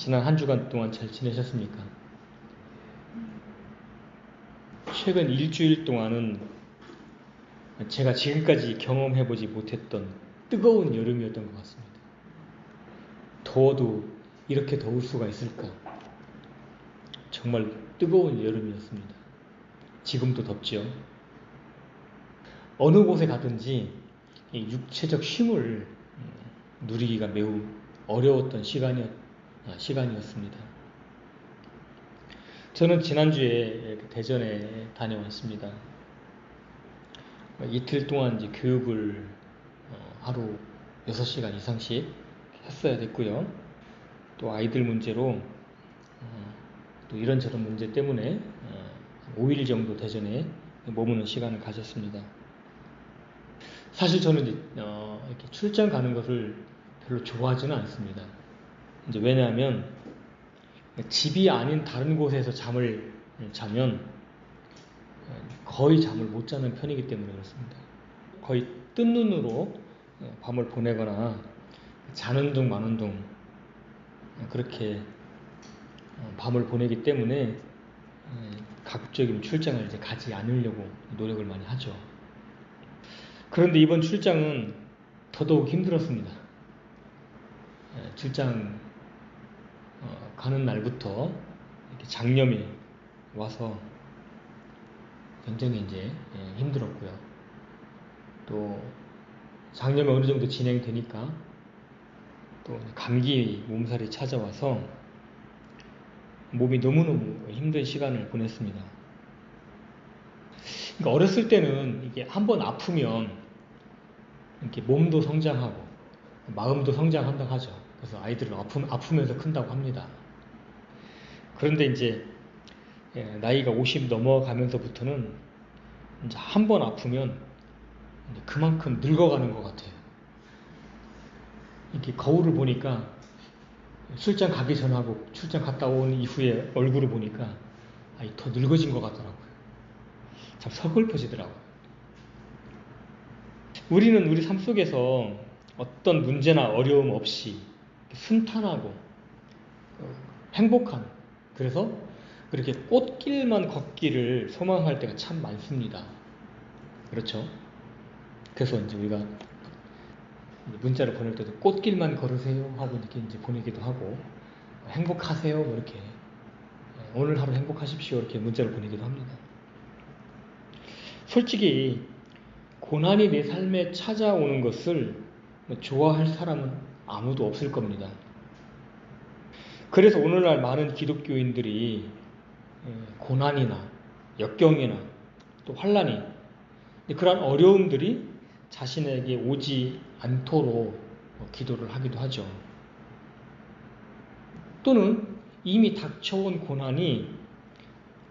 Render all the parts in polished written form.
지난 한 주간 동안 잘 지내셨습니까? 최근 일주일 동안은 제가 지금까지 경험해보지 못했던 뜨거운 여름이었던 것 같습니다. 더워도 이렇게 더울 수가 있을까? 정말 뜨거운 여름이었습니다. 지금도 덥죠. 어느 곳에 가든지 육체적 쉼을 누리기가 매우 어려웠던 시간이었습니다. 저는 지난주에 대전에 다녀왔습니다. 이틀 동안 이제 교육을 하루 6시간 이상씩 했어야 됐고요. 또 아이들 문제로 또 이런저런 문제 때문에 5일 정도 대전에 머무는 시간을 가졌습니다. 사실 저는 이렇게 출장 가는 것을 별로 좋아하지는 않습니다. 이제 왜냐하면 집이 아닌 다른 곳에서 잠을 자면 거의 잠을 못 자는 편이기 때문에 그렇습니다. 거의 뜬 눈으로 밤을 보내거나 자는 둥 마는 둥 그렇게 밤을 보내기 때문에 가급적이면 출장을 이제 가지 않으려고 노력을 많이 하죠. 그런데 이번 출장은 더더욱 힘들었습니다. 출장 가는 날부터 이렇게 장염이 와서 굉장히 이제 힘들었고요. 또 장염이 어느 정도 진행되니까 또 감기 몸살이 찾아와서 몸이 너무너무 힘든 시간을 보냈습니다. 그러니까 어렸을 때는 이게 한번 아프면 이렇게 몸도 성장하고 마음도 성장한다고 하죠. 그래서 아이들은 아프면서 큰다고 합니다. 그런데 이제 나이가 50 넘어가면서부터는 이제 한 번 아프면 그만큼 늙어가는 것 같아요. 이렇게 거울을 보니까 출장 가기 전하고 출장 갔다 온 이후에 얼굴을 보니까 더 늙어진 것 같더라고요. 참 서글퍼지더라고요. 우리는 우리 삶 속에서 어떤 문제나 어려움 없이 순탄하고 행복한, 그래서 그렇게 꽃길만 걷기를 소망할 때가 참 많습니다. 그렇죠? 그래서 이제 우리가 문자를 보낼 때도 꽃길만 걸으세요 하고 이렇게 이제 보내기도 하고, 행복하세요 뭐 이렇게, 오늘 하루 행복하십시오 이렇게 문자를 보내기도 합니다. 솔직히 고난이 내 삶에 찾아오는 것을 좋아할 사람은 아무도 없을 겁니다. 그래서 오늘날 많은 기독교인들이 고난이나 역경이나 또 환난이, 그러한 어려움들이 자신에게 오지 않도록 기도를 하기도 하죠. 또는 이미 닥쳐온 고난이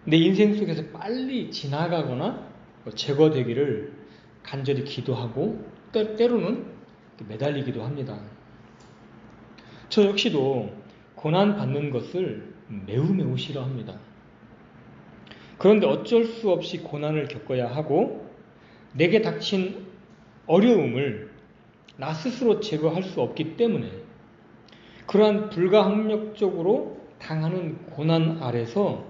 내 인생 속에서 빨리 지나가거나 제거되기를 간절히 기도하고 때로는 매달리기도 합니다. 저 역시도 고난 받는 것을 매우 싫어합니다. 그런데 어쩔 수 없이 고난을 겪어야 하고, 내게 닥친 어려움을 나 스스로 제거할 수 없기 때문에 그러한 불가항력적으로 당하는 고난 아래서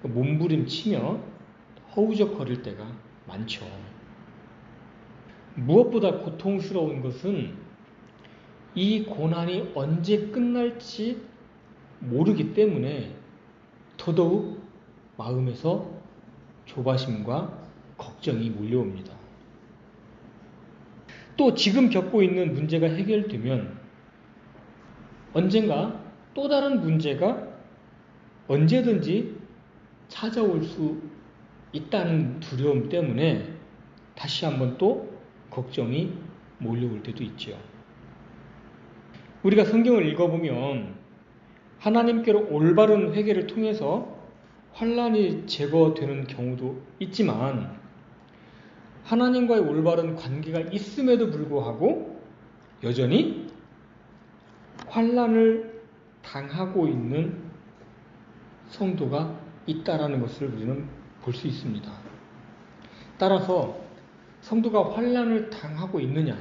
몸부림치며 허우적거릴 때가 많죠. 무엇보다 고통스러운 것은 이 고난이 언제 끝날지 모르기 때문에 더더욱 마음에서 조바심과 걱정이 몰려옵니다. 또 지금 겪고 있는 문제가 해결되면 언젠가 또 다른 문제가 언제든지 찾아올 수 있다는 두려움 때문에 다시 한번 또 걱정이 몰려올 때도 있죠. 우리가 성경을 읽어보면 하나님께로 올바른 회개를 통해서 환난이 제거되는 경우도 있지만, 하나님과의 올바른 관계가 있음에도 불구하고 여전히 환난을 당하고 있는 성도가 있다라는 것을 우리는 볼 수 있습니다. 따라서 성도가 환난을 당하고 있느냐,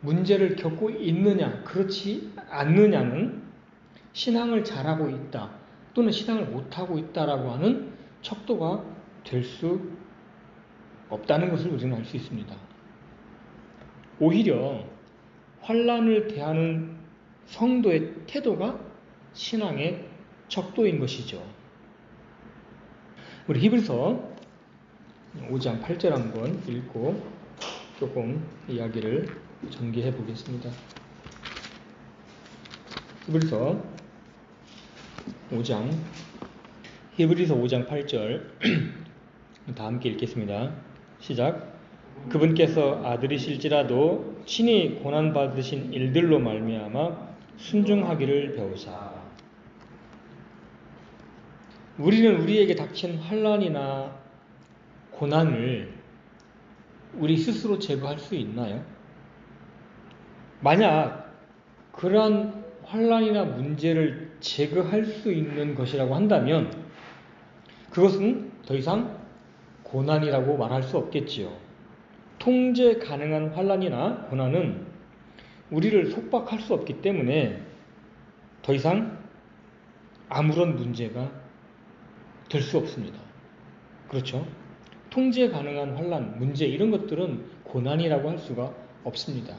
문제를 겪고 있느냐, 그렇지 않느냐는 신앙을 잘하고 있다 또는 신앙을 못하고 있다라고 하는 척도가 될 수 없다는 것을 우리는 알 수 있습니다. 오히려 환난을 대하는 성도의 태도가 신앙의 척도인 것이죠. 우리 히브리서 5장 8절 한번 읽고 조금 이야기를 전개해 보겠습니다. 히브리서 5장 8절 다 함께 읽겠습니다. 시작. 그분께서 아들이실지라도 친히 고난받으신 일들로 말미암아 순종하기를 배우사. 우리는 우리에게 닥친 환난이나 고난을 우리 스스로 제거할 수 있나요? 만약 그러한 환난이나 문제를 제거할 수 있는 것이라고 한다면 그것은 더 이상 고난이라고 말할 수 없겠지요. 통제 가능한 환난이나 고난은 우리를 속박할 수 없기 때문에 더 이상 아무런 문제가 될 수 없습니다. 그렇죠? 통제 가능한 환난, 문제 이런 것들은 고난이라고 할 수가 없습니다.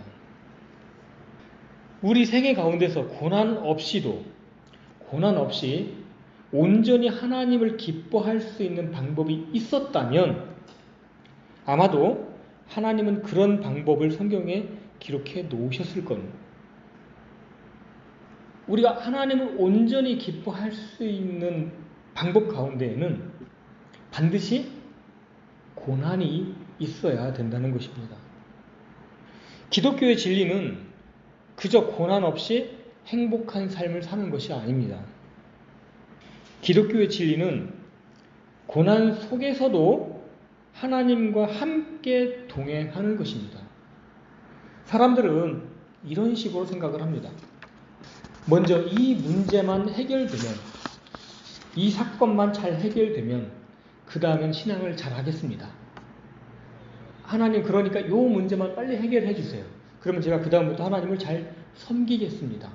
우리 생애 가운데서 고난 없이 온전히 하나님을 기뻐할 수 있는 방법이 있었다면 아마도 하나님은 그런 방법을 성경에 기록해 놓으셨을 겁니다. 우리가 하나님을 온전히 기뻐할 수 있는 방법 가운데에는 반드시 고난이 있어야 된다는 것입니다. 기독교의 진리는 그저 고난 없이 행복한 삶을 사는 것이 아닙니다. 기독교의 진리는 고난 속에서도 하나님과 함께 동행하는 것입니다. 사람들은 이런 식으로 생각을 합니다. 먼저 이 문제만 해결되면, 이 사건만 잘 해결되면 그 다음엔 신앙을 잘 하겠습니다. 하나님 그러니까 이 문제만 빨리 해결해 주세요. 그러면 제가 그 다음부터 하나님을 잘 섬기겠습니다.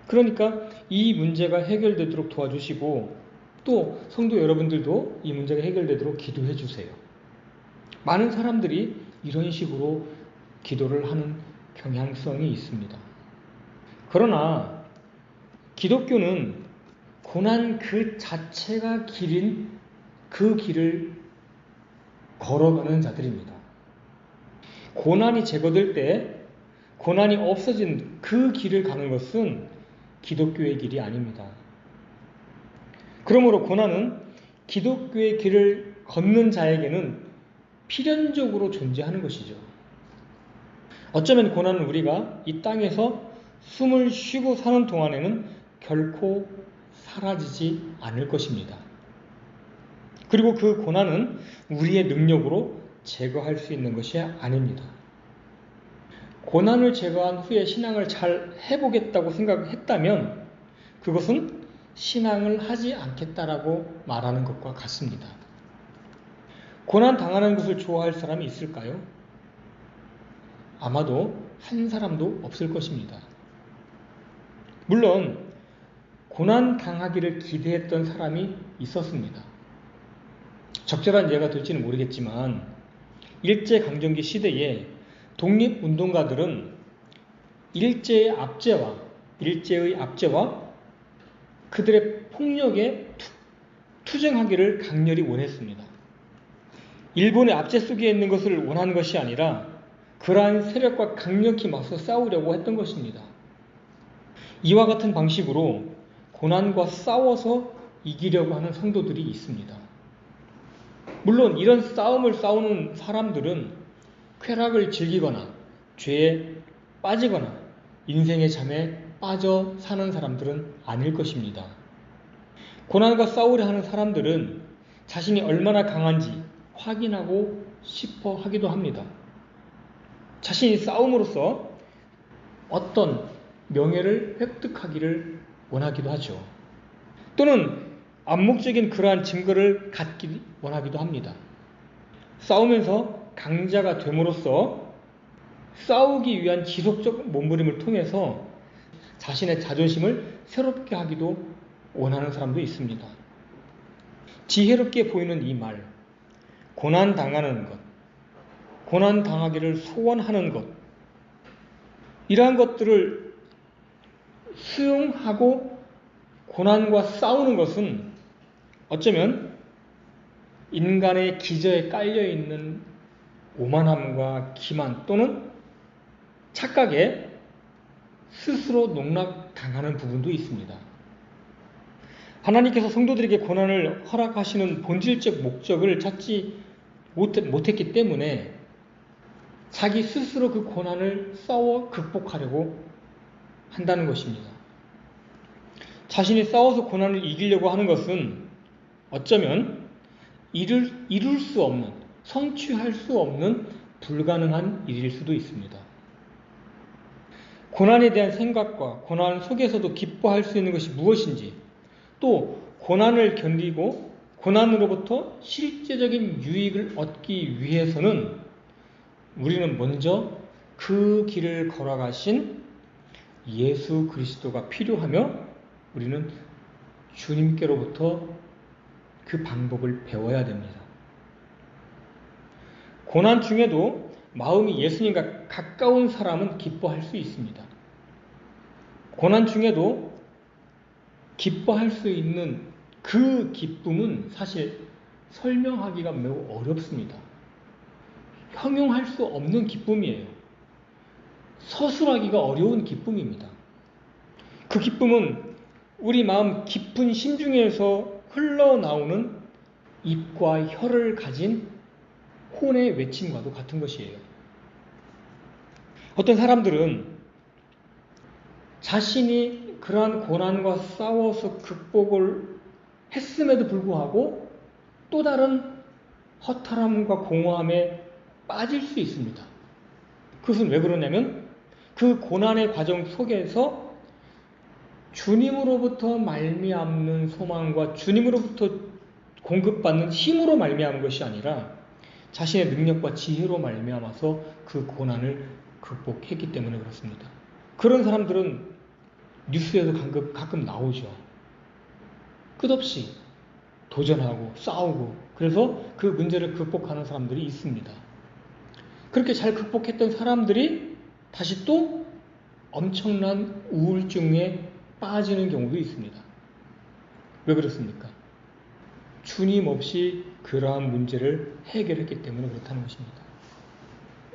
그러니까 이 문제가 해결되도록 도와주시고 또 성도 여러분들도 이 문제가 해결되도록 기도해 주세요. 많은 사람들이 이런 식으로 기도를 하는 경향성이 있습니다. 그러나 기독교는 고난 그 자체가 길인 그 길을 걸어가는 자들입니다. 고난이 제거될 때 고난이 없어진 그 길을 가는 것은 기독교의 길이 아닙니다. 그러므로 고난은 기독교의 길을 걷는 자에게는 필연적으로 존재하는 것이죠. 어쩌면 고난은 우리가 이 땅에서 숨을 쉬고 사는 동안에는 결코 사라지지 않을 것입니다. 그리고 그 고난은 우리의 능력으로 제거할 수 있는 것이 아닙니다. 고난을 제거한 후에 신앙을 잘 해보겠다고 생각했다면 그것은 신앙을 하지 않겠다라고 말하는 것과 같습니다. 고난 당하는 것을 좋아할 사람이 있을까요? 아마도 한 사람도 없을 것입니다. 물론 고난 당하기를 기대했던 사람이 있었습니다. 적절한 예가 될지는 모르겠지만 일제강점기 시대에 독립운동가들은 일제의 압제와 그들의 폭력에 투쟁하기를 강렬히 원했습니다. 일본의 압제 속에 있는 것을 원하는 것이 아니라 그러한 세력과 강력히 맞서 싸우려고 했던 것입니다. 이와 같은 방식으로 고난과 싸워서 이기려고 하는 성도들이 있습니다. 물론 이런 싸움을 싸우는 사람들은 쾌락을 즐기거나 죄에 빠지거나 인생의 잠에 빠져 사는 사람들은 아닐 것입니다. 고난과 싸우려 하는 사람들은 자신이 얼마나 강한지 확인하고 싶어 하기도 합니다. 자신이 싸움으로써 어떤 명예를 획득하기를 원하기도 하죠. 또는 암묵적인 그러한 증거를 갖기 원하기도 합니다. 싸우면서 강자가 됨으로써 싸우기 위한 지속적 몸부림을 통해서 자신의 자존심을 새롭게 하기도 원하는 사람도 있습니다. 지혜롭게 보이는 이 말, 고난당하는 것, 고난당하기를 소원하는 것, 이러한 것들을 수용하고 고난과 싸우는 것은 어쩌면 인간의 기저에 깔려있는 오만함과 기만 또는 착각에 스스로 농락당하는 부분도 있습니다. 하나님께서 성도들에게 고난을 허락하시는 본질적 목적을 찾지 못했기 때문에 자기 스스로 그 고난을 싸워 극복하려고 한다는 것입니다. 자신이 싸워서 고난을 이기려고 하는 것은 어쩌면 이룰 수 없는, 성취할 수 없는 불가능한 일일 수도 있습니다. 고난에 대한 생각과 고난 속에서도 기뻐할 수 있는 것이 무엇인지, 또 고난을 견디고 고난으로부터 실제적인 유익을 얻기 위해서는 우리는 먼저 그 길을 걸어가신 예수 그리스도가 필요하며 우리는 주님께로부터 그 방법을 배워야 됩니다. 고난 중에도 마음이 예수님과 가까운 사람은 기뻐할 수 있습니다. 고난 중에도 기뻐할 수 있는 그 기쁨은 사실 설명하기가 매우 어렵습니다. 형용할 수 없는 기쁨이에요. 서술하기가 어려운 기쁨입니다. 그 기쁨은 우리 마음 깊은 심중에서 흘러나오는 입과 혀를 가진 혼의 외침과도 같은 것이에요. 어떤 사람들은 자신이 그러한 고난과 싸워서 극복을 했음에도 불구하고 또 다른 허탈함과 공허함에 빠질 수 있습니다. 그것은 왜 그러냐면 그 고난의 과정 속에서 주님으로부터 말미암는 소망과 주님으로부터 공급받는 힘으로 말미암은 것이 아니라 자신의 능력과 지혜로 말미암아서 그 고난을 극복했기 때문에 그렇습니다. 그런 사람들은 뉴스에도 가끔 나오죠. 끝없이 도전하고 싸우고 그래서 그 문제를 극복하는 사람들이 있습니다. 그렇게 잘 극복했던 사람들이 다시 또 엄청난 우울증에 빠지는 경우도 있습니다. 왜 그렇습니까? 주님 없이 그러한 문제를 해결했기 때문에 그렇다는 것입니다.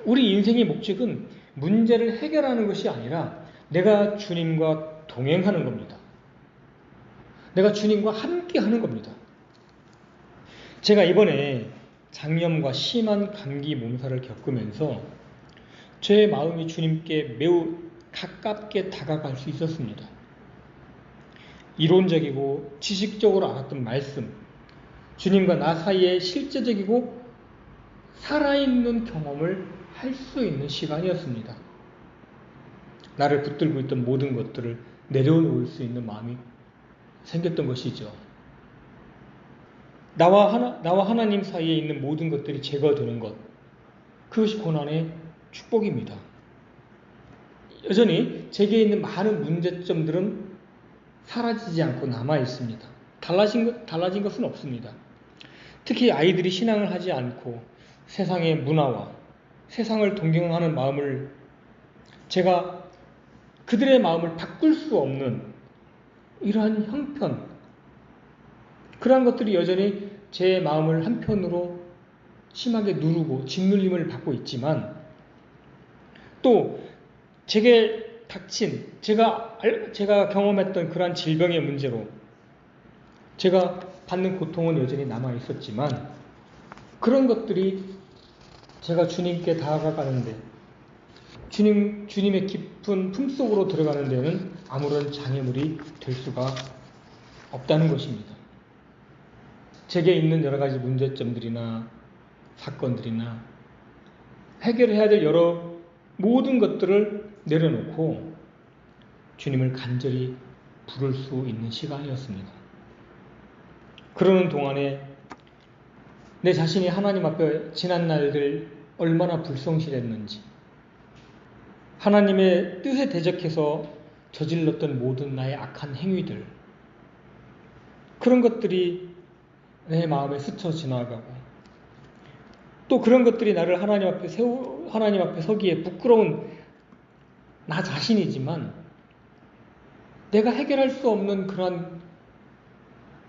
우리 인생의 목적은 문제를 해결하는 것이 아니라 내가 주님과 동행하는 겁니다. 내가 주님과 함께 하는 겁니다. 제가 이번에 장염과 심한 감기 몸살을 겪으면서 제 마음이 주님께 매우 가깝게 다가갈 수 있었습니다. 이론적이고 지식적으로 알았던 말씀, 주님과 나 사이에 실제적이고 살아있는 경험을 할 수 있는 시간이었습니다. 나를 붙들고 있던 모든 것들을 내려놓을 수 있는 마음이 생겼던 것이죠. 나와 하나님 사이에 있는 모든 것들이 제거되는 것, 그것이 고난의 축복입니다. 여전히 제게 있는 많은 문제점들은 사라지지 않고 남아 있습니다. 달라진 것은 없습니다. 특히 아이들이 신앙을 하지 않고 세상의 문화와 세상을 동경하는 마음을 제가 그들의 마음을 바꿀 수 없는 이러한 형편, 그러한 것들이 여전히 제 마음을 한편으로 심하게 누르고 짓눌림을 받고 있지만 또 제게 닥친 제가 경험했던 그러한 질병의 문제로 제가 받는 고통은 여전히 남아 있었지만 그런 것들이 제가 주님께 다가가는데 주님의 깊은 품속으로 들어가는 데는 아무런 장애물이 될 수가 없다는 것입니다. 제게 있는 여러 가지 문제점들이나 사건들이나 해결해야 될 여러 모든 것들을 내려놓고 주님을 간절히 부를 수 있는 시간이었습니다. 그러는 동안에 내 자신이 하나님 앞에 지난 날들 얼마나 불성실했는지, 하나님의 뜻에 대적해서 저질렀던 모든 나의 악한 행위들, 그런 것들이 내 마음에 스쳐 지나가고, 또 그런 것들이 나를 하나님 앞에 서기에 부끄러운 나 자신이지만, 내가 해결할 수 없는 그런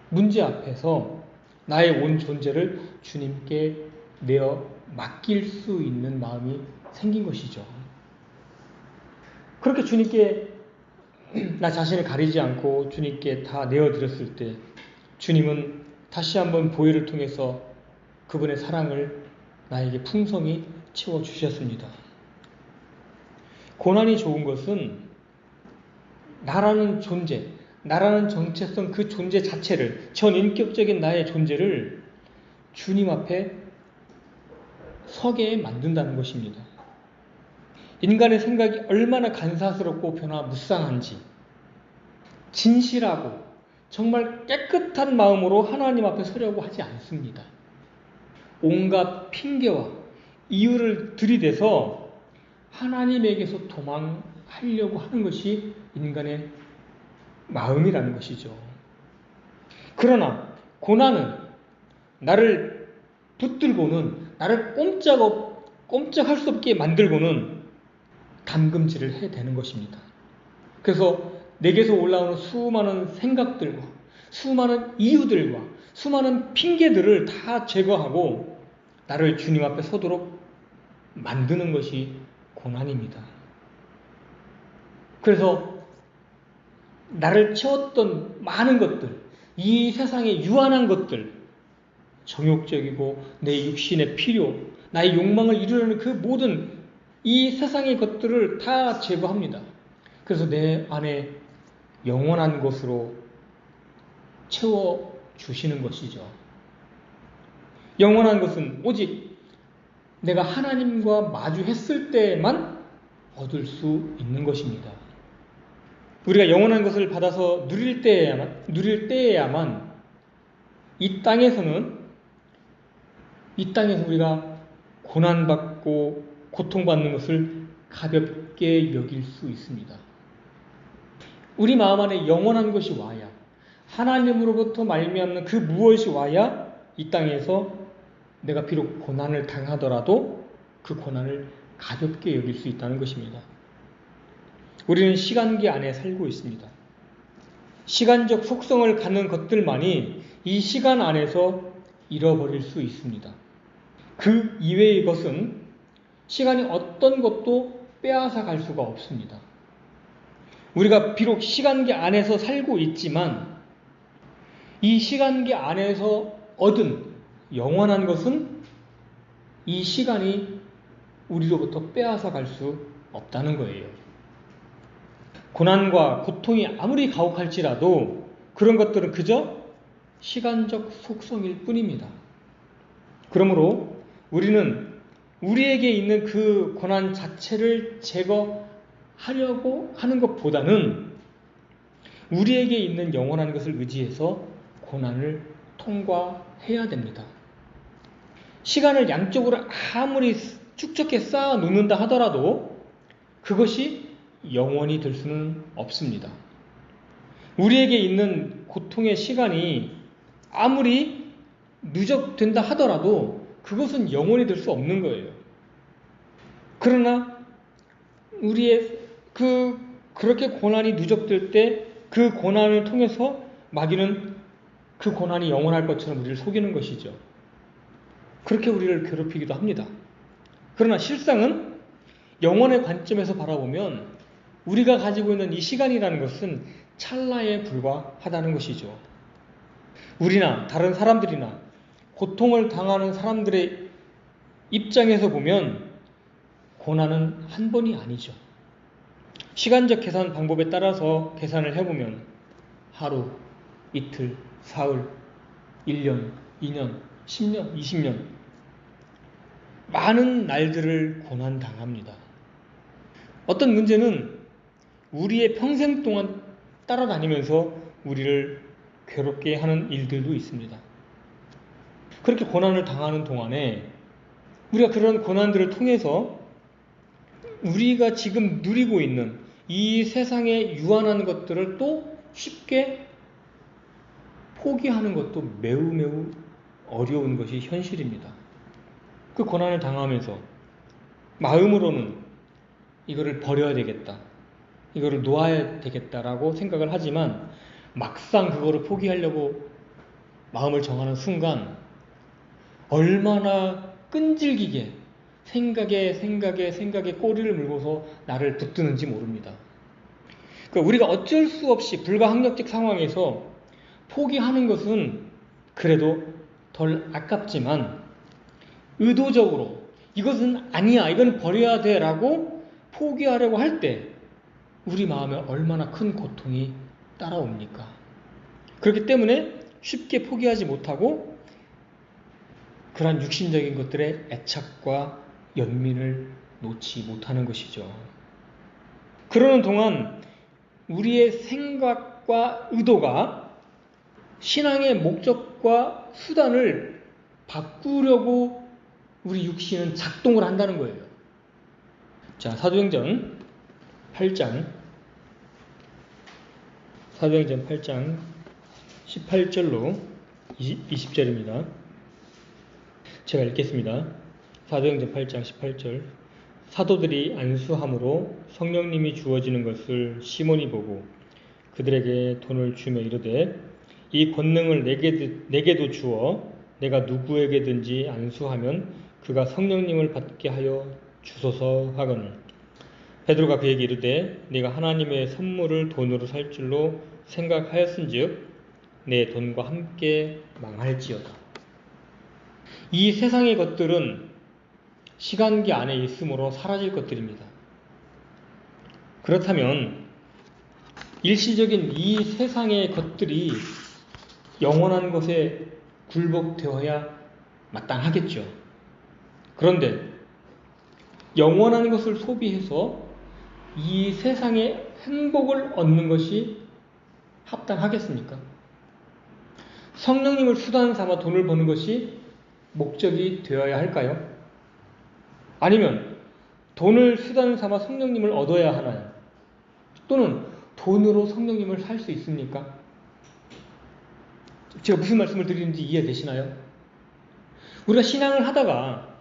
문제 앞에서 나의 온 존재를 주님께 내어 맡길 수 있는 마음이 생긴 것이죠. 그렇게 주님께 나 자신을 가리지 않고 주님께 다 내어드렸을 때, 주님은 다시 한번 보혈을 통해서 그분의 사랑을 나에게 풍성히 채워주셨습니다. 고난이 좋은 것은 나라는 존재, 나라는 정체성, 그 존재 자체를, 전인격적인 나의 존재를 주님 앞에 서게 만든다는 것입니다. 인간의 생각이 얼마나 간사스럽고 변화무쌍한지, 진실하고 정말 깨끗한 마음으로 하나님 앞에 서려고 하지 않습니다. 온갖 핑계와 이유를 들이대서 하나님에게서 도망하려고 하는 것이 인간의 마음이라는 것이죠. 그러나 고난은 나를 붙들고는, 나를 꼼짝할 수 없게 만들고는 담금질을 해대는 것입니다. 그래서 내게서 올라오는 수많은 생각들과 수많은 이유들과 수많은 핑계들을 다 제거하고 나를 주님 앞에 서도록 만드는 것이 고난입니다. 그래서 나를 채웠던 많은 것들, 이 세상의 유한한 것들, 정욕적이고 내 육신의 필요, 나의 욕망을 이루려는 그 모든 이 세상의 것들을 다 제거합니다. 그래서 내 안에 영원한 것으로 채워주시는 것이죠. 영원한 것은 오직 내가 하나님과 마주했을 때만 얻을 수 있는 것입니다. 우리가 영원한 것을 받아서 누릴 때에야만 이 땅에서 우리가 고난받고 고통받는 것을 가볍게 여길 수 있습니다. 우리 마음 안에 영원한 것이 와야, 하나님으로부터 말미암는 그 무엇이 와야 이 땅에서 내가 비록 고난을 당하더라도 그 고난을 가볍게 여길 수 있다는 것입니다. 우리는 시간계 안에 살고 있습니다. 시간적 속성을 갖는 것들만이 이 시간 안에서 잃어버릴 수 있습니다. 그 이외의 것은 시간이 어떤 것도 빼앗아 갈 수가 없습니다. 우리가 비록 시간계 안에서 살고 있지만 이 시간계 안에서 얻은 영원한 것은 이 시간이 우리로부터 빼앗아 갈 수 없다는 거예요. 고난과 고통이 아무리 가혹할지라도 그런 것들은 그저 시간적 속성일 뿐입니다. 그러므로 우리는 우리에게 있는 그 고난 자체를 제거하려고 하는 것보다는 우리에게 있는 영원한 것을 의지해서 고난을 통과해야 됩니다. 시간을 양쪽으로 아무리 축적해 쌓아 놓는다 하더라도 그것이 영원히 될 수는 없습니다. 우리에게 있는 고통의 시간이 아무리 누적된다 하더라도 그것은 영원히 될 수 없는 거예요. 그러나 그렇게 고난이 누적될 때 그 고난을 통해서 마귀는 그 고난이 영원할 것처럼 우리를 속이는 것이죠. 그렇게 우리를 괴롭히기도 합니다. 그러나 실상은 영원의 관점에서 바라보면 우리가 가지고 있는 이 시간이라는 것은 찰나에 불과하다는 것이죠. 우리나 다른 사람들이나 고통을 당하는 사람들의 입장에서 보면 고난은 한 번이 아니죠. 시간적 계산 방법에 따라서 계산을 해보면 하루, 이틀, 사흘, 1년, 2년, 10년, 20년 많은 날들을 고난당합니다. 어떤 문제는 우리의 평생 동안 따라다니면서 우리를 괴롭게 하는 일들도 있습니다. 그렇게 고난을 당하는 동안에 우리가 그런 고난들을 통해서 우리가 지금 누리고 있는 이 세상의 유한한 것들을 또 쉽게 포기하는 것도 매우 매우 어려운 것이 현실입니다. 그 고난을 당하면서 마음으로는 이거를 버려야 되겠다, 이거를 놓아야 되겠다라고 생각을 하지만 막상 그거를 포기하려고 마음을 정하는 순간 얼마나 끈질기게 생각에 꼬리를 물고서 나를 붙드는지 모릅니다. 그러니까 우리가 어쩔 수 없이 불가항력적 상황에서 포기하는 것은 그래도 덜 아깝지만 의도적으로 이것은 아니야, 이건 버려야 돼 라고 포기하려고 할 때 우리 마음에 얼마나 큰 고통이 따라옵니까? 그렇기 때문에 쉽게 포기하지 못하고 그러한 육신적인 것들의 애착과 연민을 놓지 못하는 것이죠. 그러는 동안 우리의 생각과 의도가 신앙의 목적과 수단을 바꾸려고 우리 육신은 작동을 한다는 거예요. 자, 사도행전 8장 18절로 20절입니다. 제가 읽겠습니다. 사도행전 8장 18절. 사도들이 안수함으로 성령님이 주어지는 것을 시몬이 보고 그들에게 돈을 주며 이르되 이 권능을 내게도 주어 내가 누구에게든지 안수하면 그가 성령님을 받게 하여 주소서 하거늘. 베드로가 그에게 이르되 네가 하나님의 선물을 돈으로 살 줄로 생각하였은즉 내 돈과 함께 망할지어다. 이 세상의 것들은 시간기 안에 있으므로 사라질 것들입니다. 그렇다면 일시적인 이 세상의 것들이 영원한 것에 굴복되어야 마땅하겠죠. 그런데 영원한 것을 소비해서 이 세상의 행복을 얻는 것이 합당하겠습니까? 성령님을 수단 삼아 돈을 버는 것이 목적이 되어야 할까요? 아니면 돈을 수단 삼아 성령님을 얻어야 하나요? 또는 돈으로 성령님을 살 수 있습니까? 제가 무슨 말씀을 드리는지 이해되시나요? 우리가 신앙을 하다가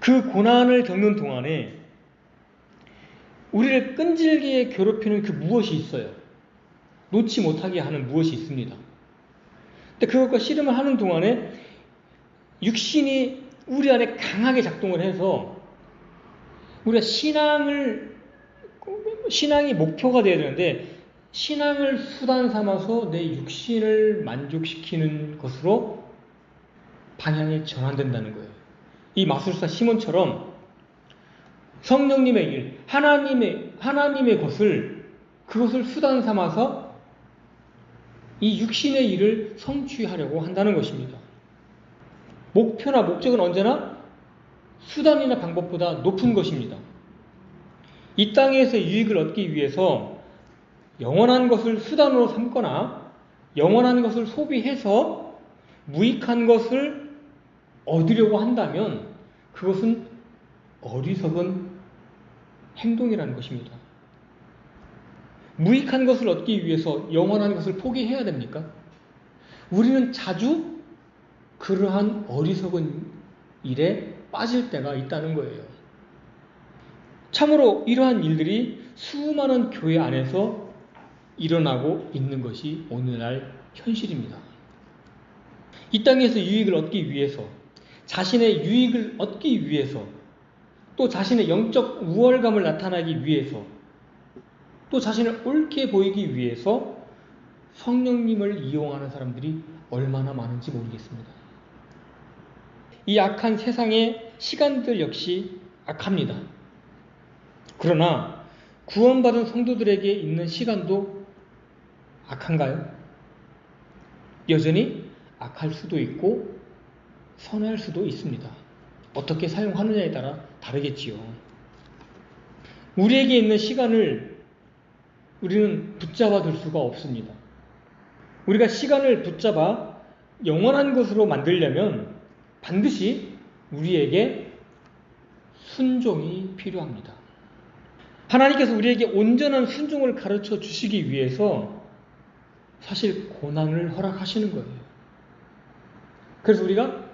그 고난을 겪는 동안에 우리를 끈질기게 괴롭히는 그 무엇이 있어요. 놓지 못하게 하는 무엇이 있습니다. 근데 그것과 씨름을 하는 동안에 육신이 우리 안에 강하게 작동을 해서 우리가 신앙이 목표가 되어야 되는데 신앙을 수단 삼아서 내 육신을 만족시키는 것으로 방향이 전환된다는 거예요. 이 마술사 시몬처럼 성령님의 일, 하나님의 그것을 수단 삼아서 이 육신의 일을 성취하려고 한다는 것입니다. 목표나 목적은 언제나 수단이나 방법보다 높은 것입니다. 이 땅에서 유익을 얻기 위해서 영원한 것을 수단으로 삼거나 영원한 것을 소비해서 무익한 것을 얻으려고 한다면 그것은 어리석은 행동이라는 것입니다. 무익한 것을 얻기 위해서 영원한 것을 포기해야 됩니까? 우리는 자주 그러한 어리석은 일에 빠질 때가 있다는 거예요. 참으로 이러한 일들이 수많은 교회 안에서 일어나고 있는 것이 오늘날 현실입니다. 이 땅에서 유익을 얻기 위해서, 자신의 유익을 얻기 위해서, 또 자신의 영적 우월감을 나타나기 위해서, 또 자신을 옳게 보이기 위해서 성령님을 이용하는 사람들이 얼마나 많은지 모르겠습니다. 이 악한 세상의 시간들 역시 악합니다. 그러나 구원받은 성도들에게 있는 시간도 악한가요? 여전히 악할 수도 있고 선할 수도 있습니다. 어떻게 사용하느냐에 따라 다르겠지요. 우리에게 있는 시간을 우리는 붙잡아 둘 수가 없습니다. 우리가 시간을 붙잡아 영원한 것으로 만들려면 반드시 우리에게 순종이 필요합니다. 하나님께서 우리에게 온전한 순종을 가르쳐 주시기 위해서 사실 고난을 허락하시는 거예요. 그래서 우리가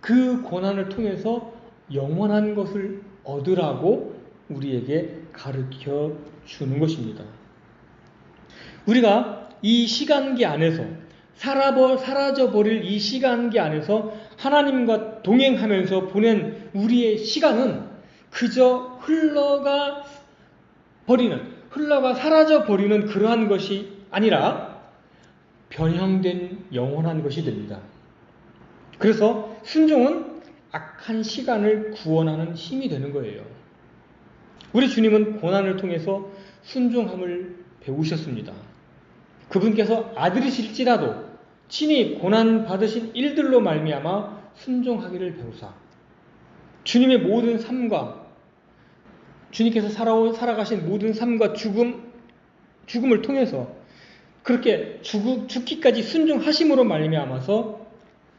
그 고난을 통해서 영원한 것을 얻으라고 우리에게 가르쳐 주는 것입니다. 우리가 이 시간기 안에서 사라져버릴 이 시간기 안에서 하나님과 동행하면서 보낸 우리의 시간은 그저 흘러가 사라져버리는 그러한 것이 아니라 변형된 영원한 것이 됩니다. 그래서 순종은 악한 시간을 구원하는 힘이 되는 거예요. 우리 주님은 고난을 통해서 순종함을 배우셨습니다. 그분께서 아들이실지라도 친히 고난받으신 일들로 말미암아 순종하기를 배우사 주님의 모든 삶과 주님께서 살아가신 모든 삶과 죽음을 통해서 그렇게 죽기까지 순종하심으로 말미암아서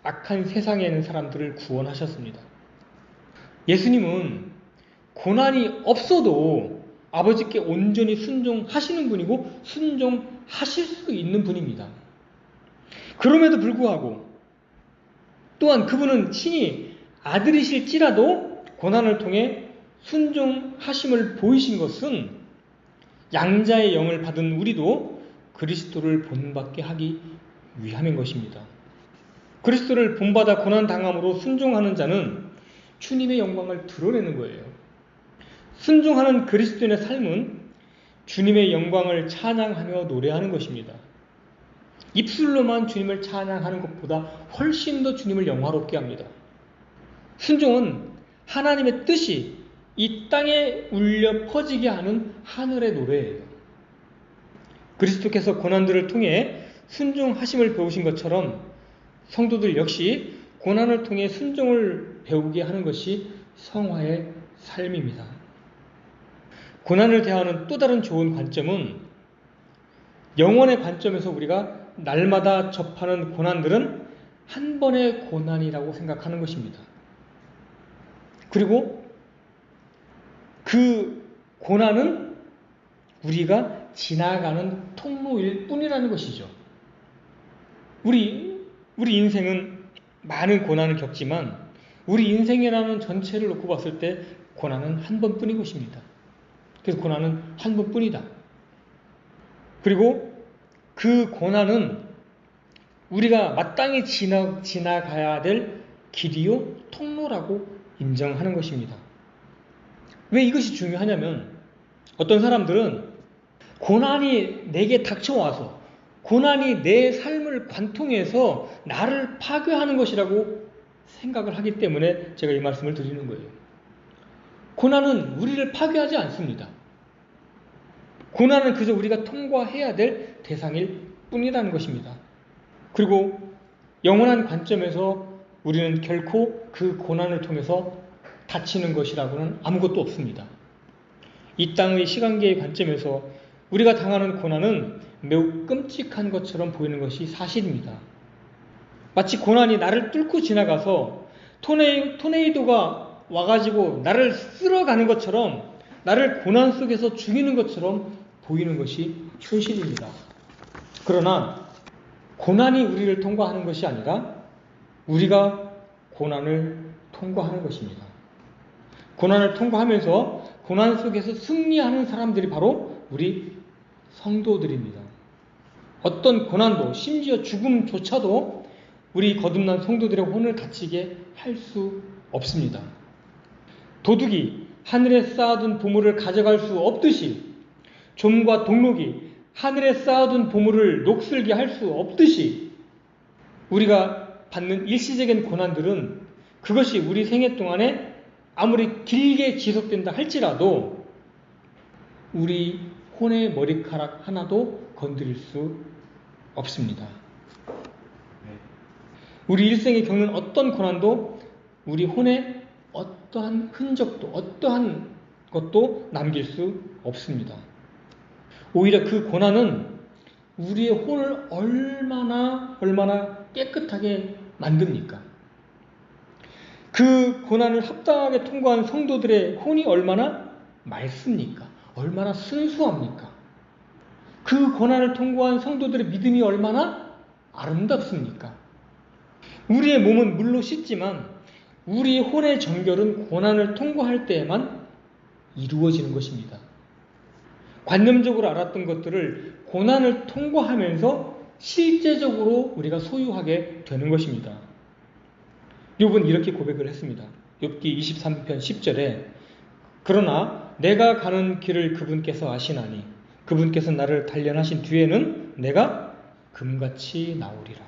악한 세상에 있는 사람들을 구원하셨습니다. 예수님은 고난이 없어도 아버지께 온전히 순종하시는 분이고 순종하실 수 있는 분입니다. 그럼에도 불구하고 또한 그분은 친히 아들이실지라도 고난을 통해 순종하심을 보이신 것은 양자의 영을 받은 우리도 그리스도를 본받게 하기 위함인 것입니다. 그리스도를 본받아 고난당함으로 순종하는 자는 주님의 영광을 드러내는 거예요. 순종하는 그리스도인의 삶은 주님의 영광을 찬양하며 노래하는 것입니다. 입술로만 주님을 찬양하는 것보다 훨씬 더 주님을 영화롭게 합니다. 순종은 하나님의 뜻이 이 땅에 울려 퍼지게 하는 하늘의 노래예요. 그리스도께서 고난들을 통해 순종하심을 배우신 것처럼 성도들 역시 고난을 통해 순종을 배우게 하는 것이 성화의 삶입니다. 고난을 대하는 또 다른 좋은 관점은 영원의 관점에서 우리가 날마다 접하는 고난들은 한 번의 고난이라고 생각하는 것입니다. 그리고 그 고난은 우리가 지나가는 통로일 뿐이라는 것이죠. 우리 인생은 많은 고난을 겪지만 우리 인생이라는 전체를 놓고 봤을 때 고난은 한 번뿐인 것입니다. 그래서 고난은 한 번뿐이다. 그리고 그 고난은 우리가 마땅히 지나가야 될 길이요 통로라고 인정하는 것입니다. 왜 이것이 중요하냐면 어떤 사람들은 고난이 내게 닥쳐와서 고난이 내 삶을 관통해서 나를 파괴하는 것이라고 생각을 하기 때문에 제가 이 말씀을 드리는 거예요. 고난은 우리를 파괴하지 않습니다. 고난은 그저 우리가 통과해야 될 대상일 뿐이라는 것입니다. 그리고 영원한 관점에서 우리는 결코 그 고난을 통해서 다치는 것이라고는 아무것도 없습니다. 이 땅의 시간계의 관점에서 우리가 당하는 고난은 매우 끔찍한 것처럼 보이는 것이 사실입니다. 마치 고난이 나를 뚫고 지나가서 토네이도가 와가지고 나를 쓸어가는 것처럼 나를 고난 속에서 죽이는 것처럼 보이는 것이 현실입니다. 그러나 고난이 우리를 통과하는 것이 아니라 우리가 고난을 통과하는 것입니다. 고난을 통과하면서 고난 속에서 승리하는 사람들이 바로 우리 성도들입니다. 어떤 고난도 심지어 죽음조차도 우리 거듭난 성도들의 혼을 다치게 할 수 없습니다. 도둑이 하늘에 쌓아둔 보물을 가져갈 수 없듯이 좀과 동록이 하늘에 쌓아둔 보물을 녹슬게 할 수 없듯이 우리가 받는 일시적인 고난들은 그것이 우리 생애 동안에 아무리 길게 지속된다 할지라도 우리 혼의 머리카락 하나도 건드릴 수 없습니다. 우리 일생에 겪는 어떤 고난도 우리 혼에 어떠한 흔적도 어떠한 것도 남길 수 없습니다. 오히려 그 고난은 우리의 혼을 얼마나 깨끗하게 만듭니까? 그 고난을 합당하게 통과한 성도들의 혼이 얼마나 맑습니까? 얼마나 순수합니까? 그 고난을 통과한 성도들의 믿음이 얼마나 아름답습니까? 우리의 몸은 물로 씻지만 우리의 혼의 정결은 고난을 통과할 때에만 이루어지는 것입니다. 관념적으로 알았던 것들을 고난을 통과하면서 실제적으로 우리가 소유하게 되는 것입니다. 욥은 이렇게 고백을 했습니다. 욥기 23편 10절에 그러나 내가 가는 길을 그분께서 아시나니 그분께서 나를 단련하신 뒤에는 내가 금같이 나오리라.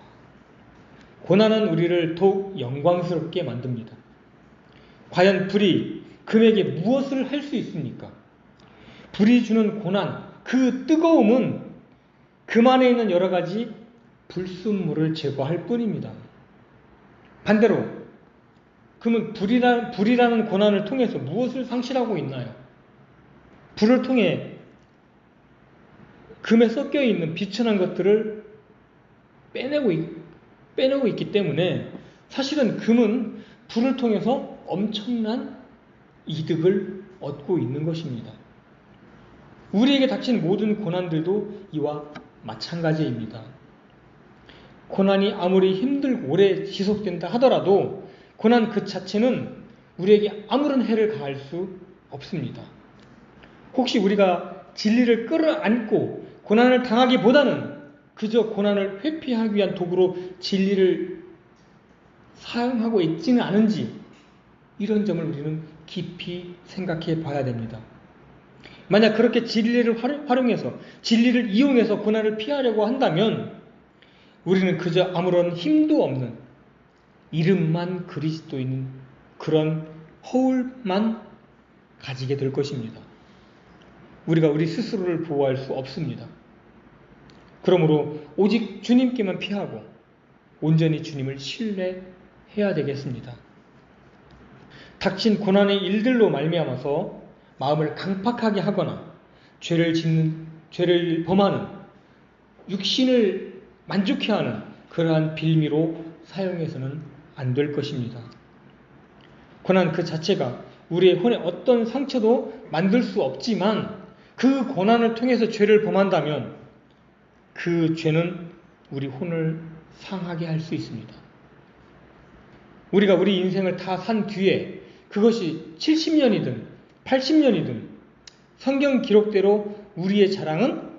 고난은 우리를 더욱 영광스럽게 만듭니다. 과연 불이 금에게 무엇을 할 수 있습니까? 불이 주는 고난, 그 뜨거움은 금 안에 있는 여러 가지 불순물을 제거할 뿐입니다. 반대로 금은 불이라는 고난을 통해서 무엇을 상실하고 있나요? 불을 통해 금에 섞여 있는 비천한 것들을 빼내고 있기 때문에 사실은 금은 불을 통해서 엄청난 이득을 얻고 있는 것입니다. 우리에게 닥친 모든 고난들도 이와 마찬가지입니다. 고난이 아무리 힘들고 오래 지속된다 하더라도 고난 그 자체는 우리에게 아무런 해를 가할 수 없습니다. 혹시 우리가 진리를 끌어안고 고난을 당하기보다는 그저 고난을 회피하기 위한 도구로 진리를 사용하고 있지는 않은지 이런 점을 우리는 깊이 생각해 봐야 됩니다. 만약 그렇게 진리를 활용해서 진리를 이용해서 고난을 피하려고 한다면 우리는 그저 아무런 힘도 없는 이름만 그리스도인 그런 허울만 가지게 될 것입니다. 우리가 우리 스스로를 보호할 수 없습니다. 그러므로 오직 주님께만 피하고 온전히 주님을 신뢰해야 되겠습니다. 닥친 고난의 일들로 말미암아서 마음을 강팍하게 하거나 죄를 범하는 육신을 만족해 하는 그러한 빌미로 사용해서는 안 될 것입니다. 고난 그 자체가 우리의 혼에 어떤 상처도 만들 수 없지만 그 고난을 통해서 죄를 범한다면 그 죄는 우리 혼을 상하게 할 수 있습니다. 우리가 우리 인생을 다 산 뒤에 그것이 70년이든 80년이든 성경 기록대로 우리의 자랑은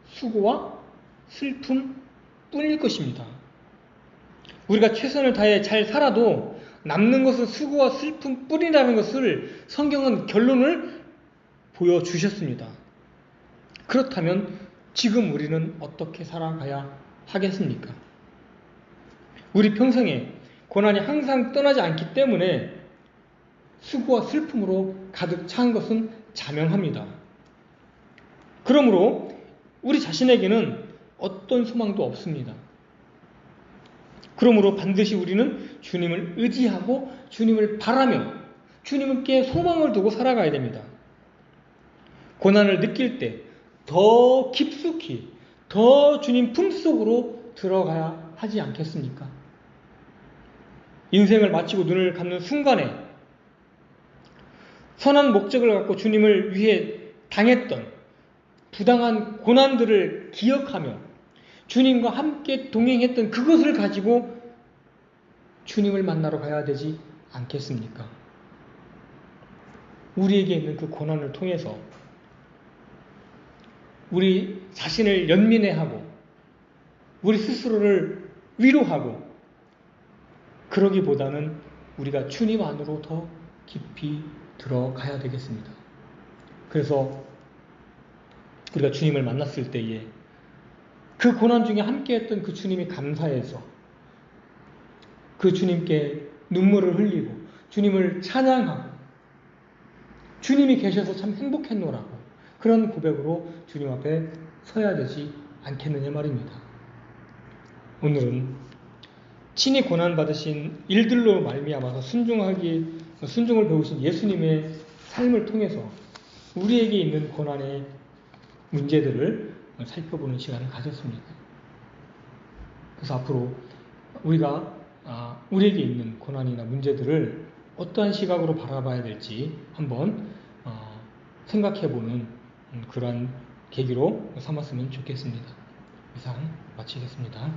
수고와 슬픔 뿐일 것입니다. 우리가 최선을 다해 잘 살아도 남는 것은 수고와 슬픔 뿐이라는 것을 성경은 결론을 보여주셨습니다. 그렇다면 지금 우리는 어떻게 살아가야 하겠습니까? 우리 평생에 고난이 항상 떠나지 않기 때문에 수고와 슬픔으로 가득 찬 것은 자명합니다. 그러므로 우리 자신에게는 어떤 소망도 없습니다. 그러므로 반드시 우리는 주님을 의지하고 주님을 바라며 주님께 소망을 두고 살아가야 됩니다. 고난을 느낄 때 더 깊숙이 더 주님 품속으로 들어가야 하지 않겠습니까? 인생을 마치고 눈을 감는 순간에 선한 목적을 갖고 주님을 위해 당했던 부당한 고난들을 기억하며 주님과 함께 동행했던 그것을 가지고 주님을 만나러 가야 되지 않겠습니까? 우리에게 있는 그 고난을 통해서 우리 자신을 연민해하고 우리 스스로를 위로하고 그러기보다는 우리가 주님 안으로 더 깊이 들어가야 되겠습니다. 그래서 우리가 주님을 만났을 때에 그 고난 중에 함께했던 그 주님이 감사해서 그 주님께 눈물을 흘리고 주님을 찬양하고 주님이 계셔서 참 행복했노라고 그런 고백으로 주님 앞에 서야 되지 않겠느냐 말입니다. 오늘은 친히 고난받으신 일들로 말미암아서 순종을 배우신 예수님의 삶을 통해서 우리에게 있는 고난의 문제들을 살펴보는 시간을 가졌습니다. 그래서 앞으로 우리가 우리에게 있는 고난이나 문제들을 어떠한 시각으로 바라봐야 될지 한번 생각해보는 그러한 계기로 삼았으면 좋겠습니다. 이상 마치겠습니다.